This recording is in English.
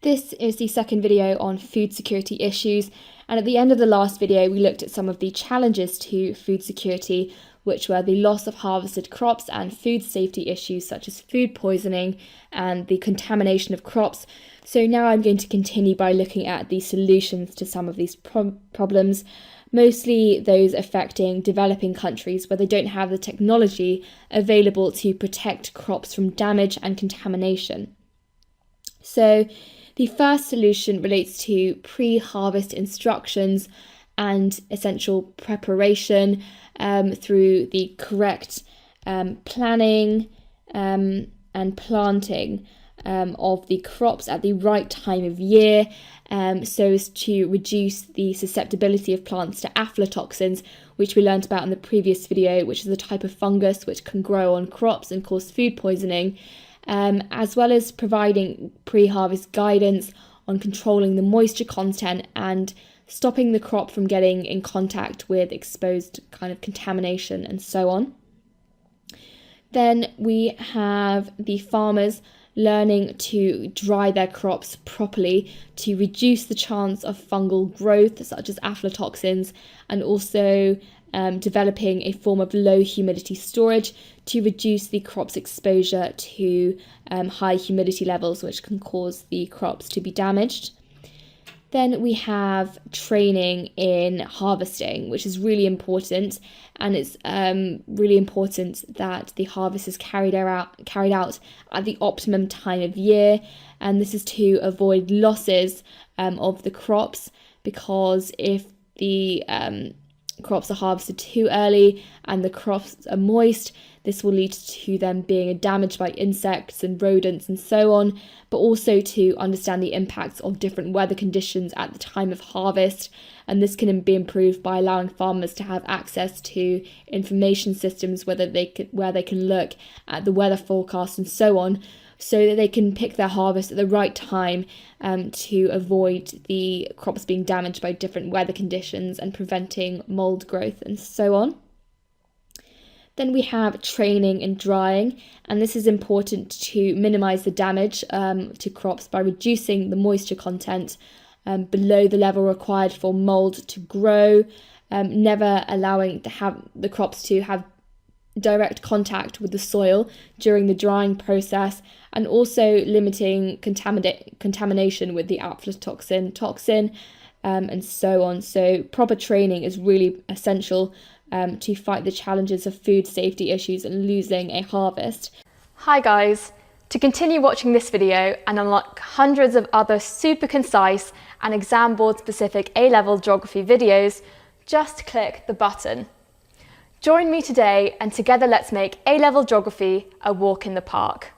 This is the second video on food security issues, and at the end of the last video we looked at some of the challenges to food security, which were the loss of harvested crops and food safety issues such as food poisoning and the contamination of crops. So now I'm going to continue by looking at the solutions to some of these problems, mostly those affecting developing countries where they don't have the technology available to protect crops from damage and contamination. So the first solution relates to pre-harvest instructions and essential preparation through the correct planning and planting of the crops at the right time of year, so as to reduce the susceptibility of plants to aflatoxins, which we learned about in the previous video, which is a type of fungus which can grow on crops and cause food poisoning, as well as providing pre-harvest guidance on controlling the moisture content and stopping the crop from getting in contact with exposed kind of contamination and so on. Then we have the farmers learning to dry their crops properly to reduce the chance of fungal growth such as aflatoxins, and also developing a form of low humidity storage to reduce the crop's exposure to high humidity levels, which can cause the crops to be damaged. Then we have training in harvesting, which is really important, and it's really important that the harvest is carried out at the optimum time of year, and this is to avoid losses of the crops, because if the crops are harvested too early and the crops are moist, this will lead to them being damaged by insects and rodents and so on, but also to understand the impacts of different weather conditions at the time of harvest. And this can be improved by allowing farmers to have access to information systems where they can look at the weather forecast and so on, so that they can pick their harvest at the right time to avoid the crops being damaged by different weather conditions and preventing mold growth and so on. Then we have training in drying, and this is important to minimise the damage to crops by reducing the moisture content below the level required for mold to grow, never allowing the crops to have direct contact with the soil during the drying process, and also limiting contamination with the aflatoxin toxin and so on. So proper training is really essential to fight the challenges of food safety issues and losing a harvest. Hi guys! To continue watching this video and unlock hundreds of other super concise and exam board specific A-level geography videos, just click the button. Join me today and together let's make A-level geography a walk in the park.